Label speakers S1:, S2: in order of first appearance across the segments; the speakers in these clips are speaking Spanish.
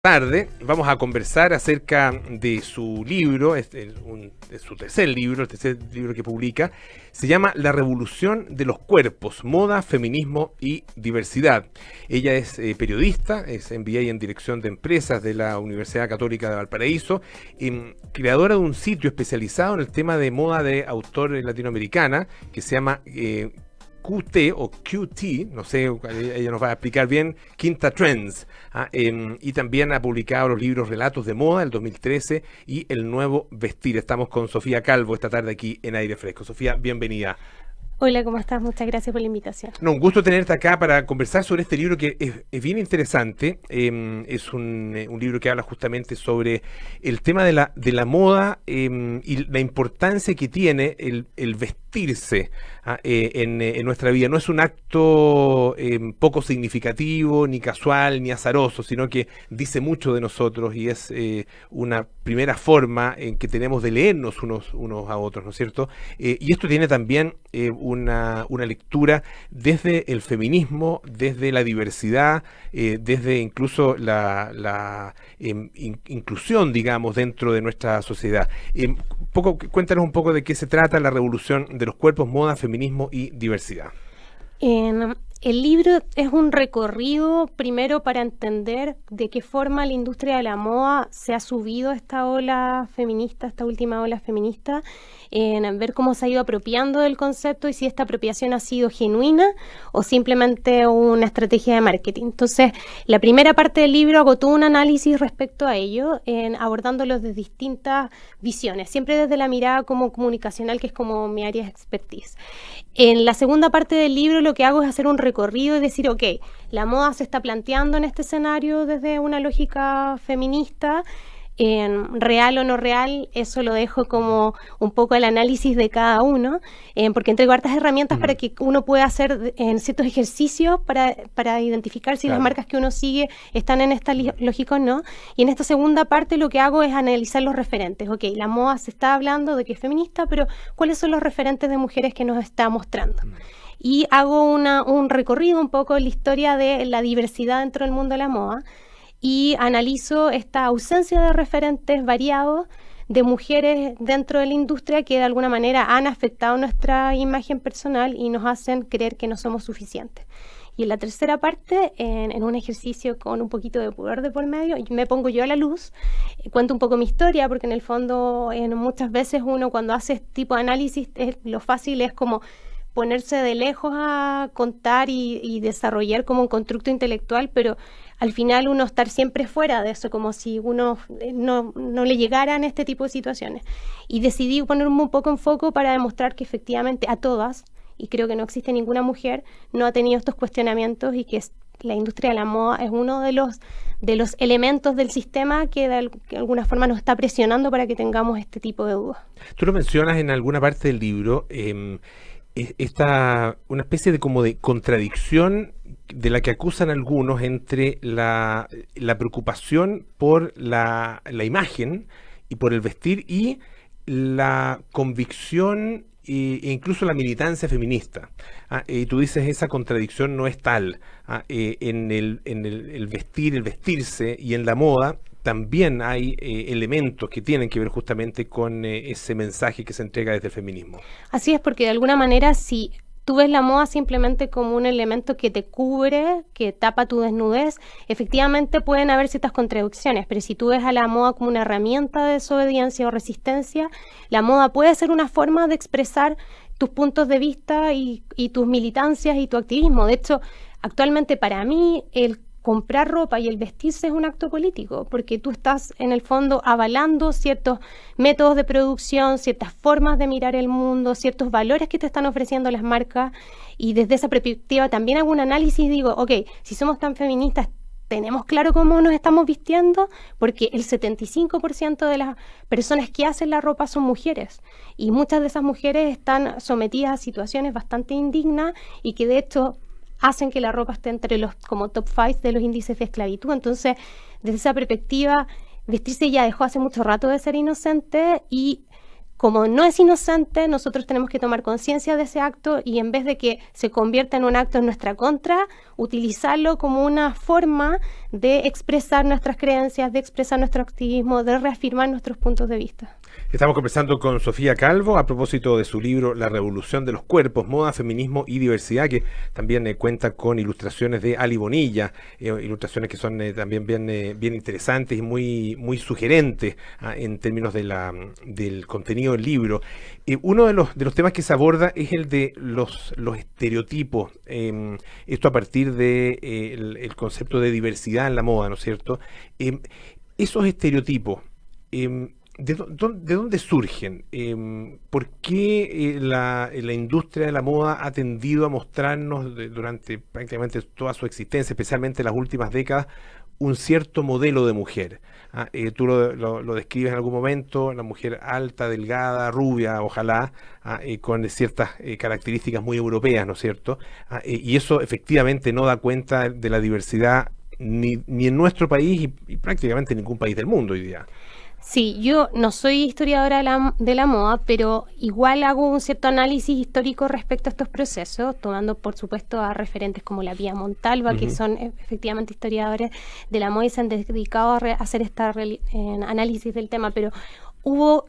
S1: Tarde vamos a conversar acerca de su libro, es su tercer libro, el tercer libro que publica. Se llama La Revolución de los Cuerpos, Moda, Feminismo y Diversidad. Ella es periodista, es MBA en Dirección de Empresas de la Universidad Católica de Valparaíso, creadora de un sitio especializado en el tema de moda de autor latinoamericana que se llama QT o QT, no sé, ella nos va a explicar bien, Quinta Trends, y también ha publicado los libros Relatos de Moda, el 2013, y El Nuevo Vestir. Estamos con Sofía Calvo esta tarde aquí en Aire Fresco. Sofía, bienvenida.
S2: Hola, ¿cómo estás? Muchas gracias por la invitación.
S1: No, un gusto tenerte acá para conversar sobre este libro que es bien interesante. Es un libro que habla justamente sobre el tema de la moda y la importancia que tiene el vestirse en nuestra vida. No es un acto poco significativo, ni casual, ni azaroso, sino que dice mucho de nosotros y es una primera forma en que tenemos de leernos unos a otros, ¿no es cierto? Y esto tiene también una lectura desde el feminismo, desde la diversidad, desde incluso la inclusión, digamos, dentro de nuestra sociedad. Cuéntanos un poco de qué se trata La Revolución de los Cuerpos, Moda, Feminismo y Diversidad.
S2: El libro es un recorrido primero para entender de qué forma la industria de la moda se ha subido a esta ola feminista, esta última ola feminista, en ver cómo se ha ido apropiando del concepto y si esta apropiación ha sido genuina o simplemente una estrategia de marketing. Entonces, la primera parte del libro hago todo un análisis respecto a ello, abordándolo desde distintas visiones, siempre desde la mirada como comunicacional, que es como mi área de expertise. En la segunda parte del libro lo que hago es hacer un recorrido y decir, ok, la moda se está planteando en este escenario desde una lógica feminista, real o no real, eso lo dejo como un poco el análisis de cada uno, porque entrego hartas herramientas para que uno pueda hacer en ciertos ejercicios para identificar si las marcas que uno sigue están en esta lógica o no. Y en esta segunda parte lo que hago es analizar los referentes. Ok, la moda se está hablando de que es feminista, pero ¿cuáles son los referentes de mujeres que nos está mostrando? Y hago un recorrido un poco en la historia de la diversidad dentro del mundo de la moda y analizo esta ausencia de referentes variados de mujeres dentro de la industria que de alguna manera han afectado nuestra imagen personal y nos hacen creer que no somos suficientes. Y en la tercera parte, en un ejercicio con un poquito de pudor de por medio, me pongo yo a la luz, cuento un poco mi historia, porque en el fondo muchas veces uno cuando hace este tipo de análisis, lo fácil es como ponerse de lejos a contar y desarrollar como un constructo intelectual, pero al final uno estar siempre fuera de eso, como si uno no le llegaran este tipo de situaciones. Y decidí ponerme un poco en foco para demostrar que efectivamente a todas, y creo que no existe ninguna mujer, no ha tenido estos cuestionamientos y que la industria de la moda es uno de los elementos del sistema que de alguna forma nos está presionando para que tengamos este tipo de dudas.
S1: Tú lo mencionas en alguna parte del libro, una especie de como de contradicción de la que acusan algunos entre la preocupación por la imagen y por el vestir y la convicción e incluso la militancia feminista. Y tú dices esa contradicción no es tal. En el vestir, el vestirse y en la moda también hay elementos que tienen que ver justamente con ese mensaje que se entrega desde el feminismo.
S2: Así es, porque de alguna manera si tú ves la moda simplemente como un elemento que te cubre, que tapa tu desnudez, efectivamente pueden haber ciertas contradicciones, pero si tú ves a la moda como una herramienta de desobediencia o resistencia, la moda puede ser una forma de expresar tus puntos de vista y tus militancias y tu activismo. De hecho, actualmente para mí el comprar ropa y el vestirse es un acto político, porque tú estás en el fondo avalando ciertos métodos de producción, ciertas formas de mirar el mundo, ciertos valores que te están ofreciendo las marcas, y desde esa perspectiva también hago un análisis y digo, ok, si somos tan feministas, ¿tenemos claro cómo nos estamos vistiendo? Porque el 75% de las personas que hacen la ropa son mujeres, y muchas de esas mujeres están sometidas a situaciones bastante indignas y que de hecho hacen que la ropa esté entre los como top 5 de los índices de esclavitud. Entonces, desde esa perspectiva, vestirse ya dejó hace mucho rato de ser inocente y como no es inocente, nosotros tenemos que tomar conciencia de ese acto y en vez de que se convierta en un acto en nuestra contra, utilizarlo como una forma de expresar nuestras creencias, de expresar nuestro activismo, de reafirmar nuestros puntos de vista.
S1: Estamos conversando con Sofía Calvo a propósito de su libro La revolución de los cuerpos, moda, feminismo y diversidad, que también cuenta con ilustraciones de Ali Bonilla, ilustraciones que son también bien interesantes y muy sugerentes en términos del contenido del libro. Uno de los temas que se aborda es el de los estereotipos, esto a partir de el concepto de diversidad en la moda, ¿no es cierto? Esos estereotipos, ¿de dónde surgen? ¿Por qué la industria de la moda ha tendido a mostrarnos durante prácticamente toda su existencia, especialmente en las últimas décadas, un cierto modelo de mujer? Tú lo describes en algún momento, la mujer alta, delgada, rubia, ojalá, con ciertas características muy europeas, ¿no es cierto? Y eso efectivamente no da cuenta de la diversidad ni en nuestro país y prácticamente en ningún país del mundo hoy día.
S2: Sí, yo no soy historiadora de la moda, pero igual hago un cierto análisis histórico respecto a estos procesos, tomando por supuesto a referentes como la Pía Montalva, que son efectivamente historiadores de la moda y se han dedicado a hacer este análisis del tema, pero hubo,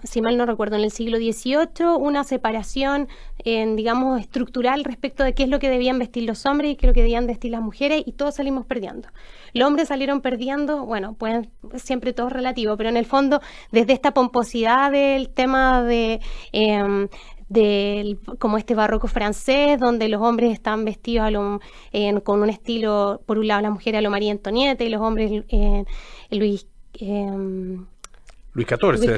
S2: si mal no recuerdo, en el siglo XVIII una separación, digamos, estructural respecto de qué es lo que debían vestir los hombres y qué es lo que debían vestir las mujeres, y todos salimos perdiendo. Los hombres salieron perdiendo, bueno, pues siempre todo es relativo, pero en el fondo, desde esta pomposidad del tema como este barroco francés, donde los hombres están vestidos con un estilo, por un lado las mujeres a lo María Antonieta y los hombres Luis XIV,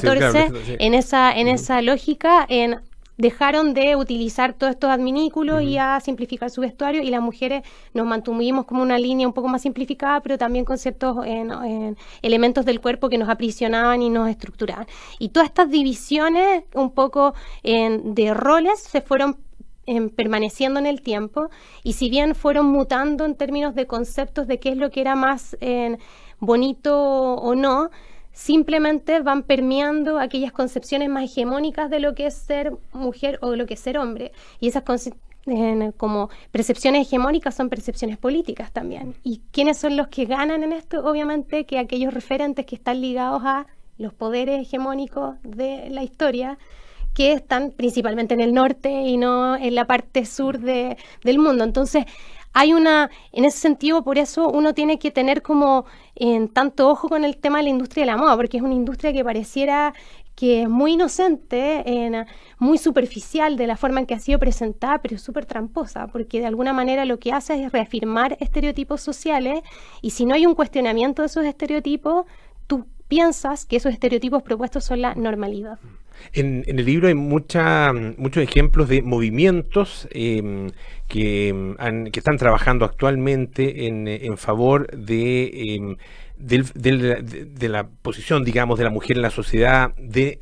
S2: claro, en esa lógica, dejaron de utilizar todos estos adminículos y a simplificar su vestuario, y las mujeres nos mantuvimos como una línea un poco más simplificada, pero también con ciertos elementos del cuerpo que nos aprisionaban y nos estructuraban. Y todas estas divisiones un poco de roles se fueron permaneciendo en el tiempo, y si bien fueron mutando en términos de conceptos de qué es lo que era más bonito o no, simplemente van permeando aquellas concepciones más hegemónicas de lo que es ser mujer o de lo que es ser hombre. Y esas como percepciones hegemónicas son percepciones políticas también. ¿Y quiénes son los que ganan en esto? Obviamente que aquellos referentes que están ligados a los poderes hegemónicos de la historia, que están principalmente en el norte y no en la parte sur del mundo. Entonces, en ese sentido, por eso uno tiene que tener como tanto ojo con el tema de la industria de la moda, porque es una industria que pareciera que es muy inocente, muy superficial de la forma en que ha sido presentada, pero súper tramposa, porque de alguna manera lo que hace es reafirmar estereotipos sociales, y si no hay un cuestionamiento de esos estereotipos, tú piensas que esos estereotipos propuestos son la normalidad.
S1: En el libro hay muchos ejemplos de movimientos que están trabajando actualmente en favor de la posición, digamos, de la mujer en la sociedad, de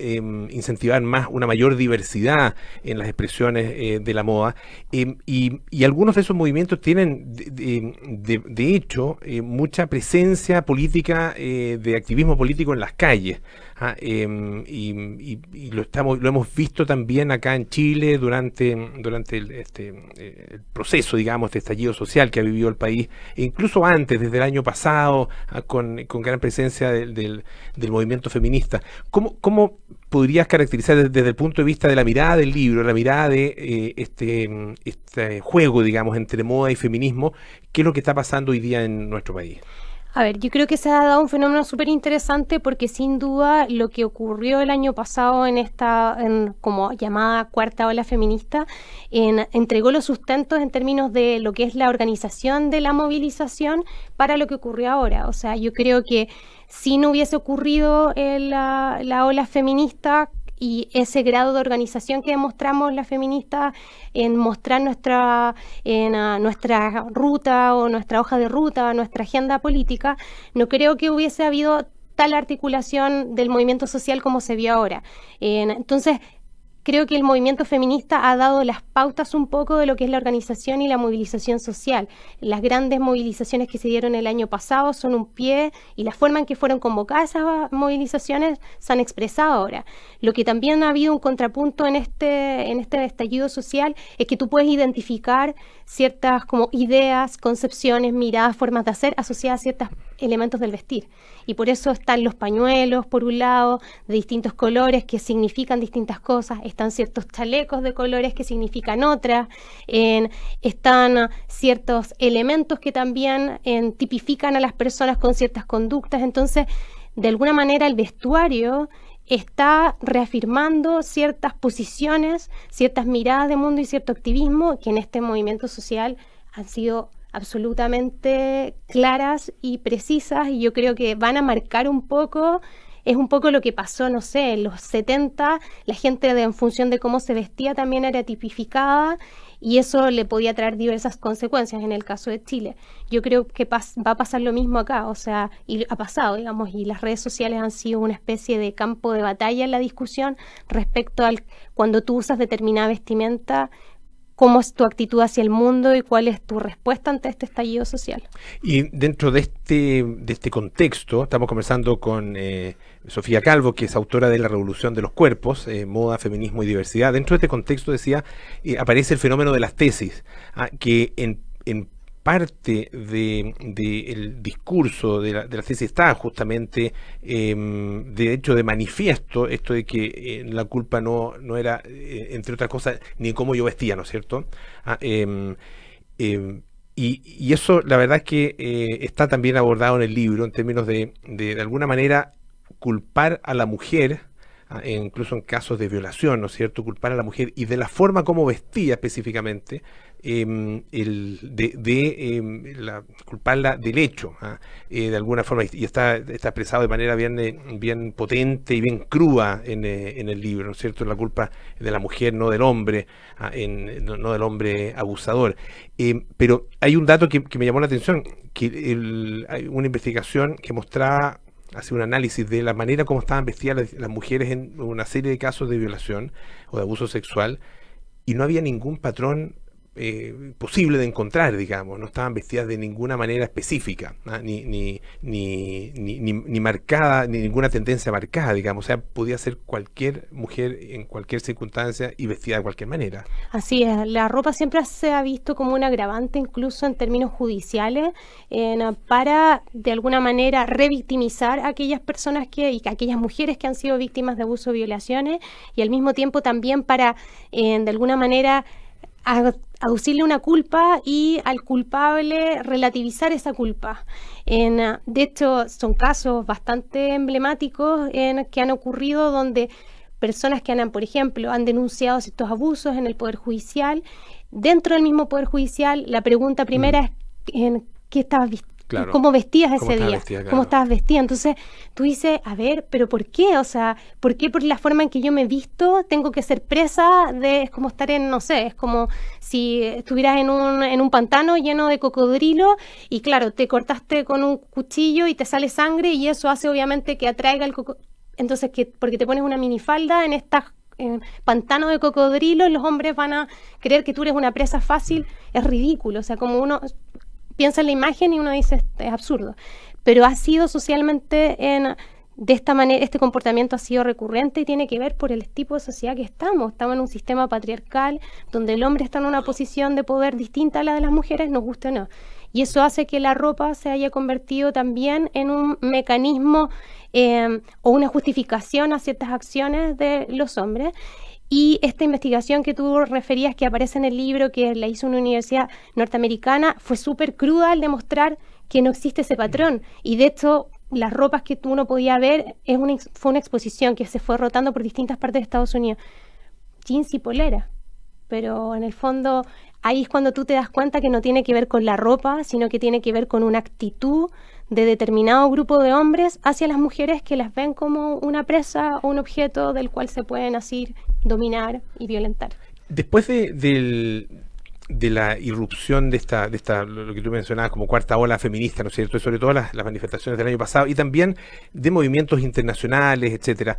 S1: incentivar una mayor diversidad en las expresiones de la moda, y algunos de esos movimientos tienen de hecho mucha presencia política, de activismo político en las calles. Y lo hemos visto también acá en Chile durante el proceso, digamos, de estallido social que ha vivido el país, e incluso antes, desde el año pasado, con gran presencia del movimiento feminista. ¿Cómo podrías caracterizar desde el punto de vista de la mirada del libro, la mirada de este juego, digamos, entre moda y feminismo, qué es lo que está pasando hoy día en nuestro país?
S2: A ver, yo creo que se ha dado un fenómeno súper interesante, porque sin duda lo que ocurrió el año pasado en esta como llamada cuarta ola feminista entregó los sustentos en términos de lo que es la organización de la movilización para lo que ocurrió ahora. O sea, yo creo que si no hubiese ocurrido la ola feminista y ese grado de organización que demostramos las feministas en mostrar nuestra ruta o nuestra hoja de ruta, nuestra agenda política, no creo que hubiese habido tal articulación del movimiento social como se vio ahora. Entonces, creo que el movimiento feminista ha dado las pautas un poco de lo que es la organización y la movilización social. Las grandes movilizaciones que se dieron el año pasado son un pie, y la forma en que fueron convocadas esas movilizaciones se han expresado ahora. Lo que también ha habido un contrapunto en este estallido social es que tú puedes identificar ciertas como ideas, concepciones, miradas, formas de hacer asociadas a ciertos elementos del vestir. Y por eso están los pañuelos, por un lado, de distintos colores que significan distintas cosas. Están ciertos chalecos de colores que significan otras. Están ciertos elementos que también tipifican a las personas con ciertas conductas. Entonces, de alguna manera, el vestuario está reafirmando ciertas posiciones, ciertas miradas de mundo y cierto activismo que en este movimiento social han sido absolutamente claras y precisas, y yo creo que van a marcar un poco, es un poco lo que pasó, no sé, en los 70, la gente en función de cómo se vestía también era tipificada, y eso le podía traer diversas consecuencias en el caso de Chile. Yo creo que va a pasar lo mismo acá, o sea, y ha pasado, digamos, y las redes sociales han sido una especie de campo de batalla en la discusión respecto al cuando tú usas determinada vestimenta, cómo es tu actitud hacia el mundo y cuál es tu respuesta ante este estallido social.
S1: Y dentro de este contexto, estamos conversando con Sofía Calvo, que es autora de La Revolución de los Cuerpos, Moda, Feminismo y Diversidad. Dentro de este contexto, decía, aparece el fenómeno de las tesis, que en parte del discurso de la tesis está justamente, de hecho, de manifiesto esto de que la culpa no era, entre otras cosas, ni cómo yo vestía, ¿no es cierto? Y eso, la verdad es que está también abordado en el libro en términos de alguna manera culpar a la mujer, incluso en casos de violación, ¿no es cierto? Culpar a la mujer y de la forma como vestía específicamente, culparla del hecho, de alguna forma, y está expresado de manera bien potente y bien cruda en el libro, ¿no es cierto? La culpa de la mujer, no del hombre, no del hombre abusador. Pero hay un dato que me llamó la atención, que hay una investigación que mostraba, hace un análisis de la manera como estaban vestidas las mujeres en una serie de casos de violación o de abuso sexual, y no había ningún patrón posible de encontrar, digamos, no estaban vestidas de ninguna manera específica, ni marcada, ni ninguna tendencia marcada, digamos, o sea, podía ser cualquier mujer en cualquier circunstancia y vestida de cualquier manera.
S2: Así es, la ropa siempre se ha visto como un agravante, incluso en términos judiciales, para de alguna manera revictimizar a aquellas personas y a aquellas mujeres que han sido víctimas de abuso o violaciones, y al mismo tiempo también para, de alguna manera, aducirle una culpa y al culpable relativizar esa culpa. De hecho, son casos bastante emblemáticos que han ocurrido donde personas que por ejemplo, han denunciado estos abusos en el Poder Judicial, dentro del mismo Poder Judicial, la pregunta primera es ¿qué estabas
S1: Claro.
S2: ¿Cómo vestías ese día?
S1: Vestida, claro.
S2: ¿Cómo estabas vestida? Entonces tú dices, a ver, ¿pero por qué? O sea, ¿por qué por la forma en que yo me visto tengo que ser presa es como estar no sé, es como si estuvieras en un pantano lleno de cocodrilo y claro, te cortaste con un cuchillo y te sale sangre y eso hace obviamente que atraiga el cocodrilo. Entonces, porque te pones una minifalda en pantano de cocodrilo, los hombres van a creer que tú eres una presa fácil, es ridículo. O sea, como uno piensa en la imagen y uno dice, es absurdo. Pero ha sido socialmente, de esta manera, este comportamiento ha sido recurrente y tiene que ver por el tipo de sociedad que estamos. Estamos en un sistema patriarcal donde el hombre está en una posición de poder distinta a la de las mujeres, nos guste o no. Y eso hace que la ropa se haya convertido también en un mecanismo o una justificación a ciertas acciones de los hombres. Y esta investigación que tú referías, que aparece en el libro, que la hizo una universidad norteamericana, fue súper cruda al demostrar que no existe ese patrón. Y de hecho, las ropas que tú no podías ver fue una exposición que se fue rotando por distintas partes de Estados Unidos. Jeans y polera. Pero en el fondo, ahí es cuando tú te das cuenta que no tiene que ver con la ropa, sino que tiene que ver con una actitud de determinado grupo de hombres hacia las mujeres que las ven como una presa o un objeto del cual se pueden así dominar y violentar.
S1: Después de de la irrupción de lo que tú mencionabas como cuarta ola feminista, ¿no es cierto? Y sobre todo las manifestaciones del año pasado y también de movimientos internacionales, etcétera.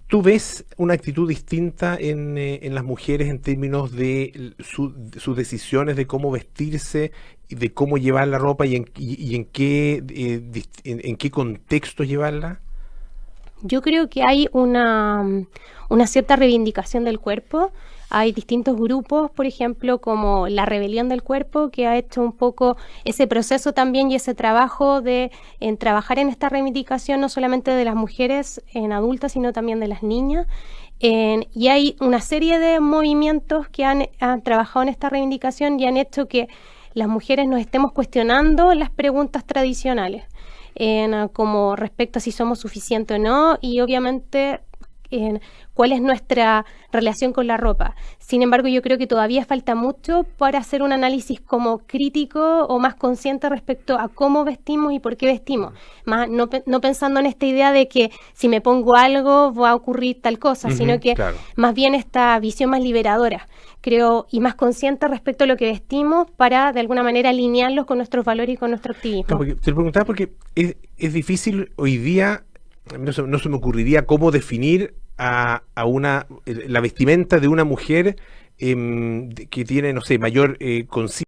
S1: ¿Tú ves una actitud distinta en las mujeres en términos de sus decisiones de cómo vestirse y de cómo llevar la ropa y en qué contexto llevarla?
S2: Yo creo que hay una cierta reivindicación del cuerpo. Hay distintos grupos, por ejemplo, como la Rebelión del Cuerpo, que ha hecho un poco ese proceso también y ese trabajo en trabajar en esta reivindicación, no solamente de las mujeres en adultas, sino también de las niñas. Y hay una serie de movimientos que han trabajado en esta reivindicación y han hecho que las mujeres nos estemos cuestionando las preguntas tradicionales, como respecto a si somos suficientes o no, y obviamente cuál es nuestra relación con la ropa. Sin embargo, yo creo que todavía falta mucho para hacer un análisis como crítico o más consciente respecto a cómo vestimos y por qué vestimos. Más no pensando en esta idea de que si me pongo algo va a ocurrir tal cosa, sino que
S1: claro.
S2: Más bien esta visión más liberadora, creo, y más consciente respecto a lo que vestimos para de alguna manera alinearlos con nuestros valores y con nuestro activismo.
S1: No, te lo preguntaba porque es difícil hoy día. No se me ocurriría cómo definir la vestimenta de una mujer que tiene, no sé, mayor conciencia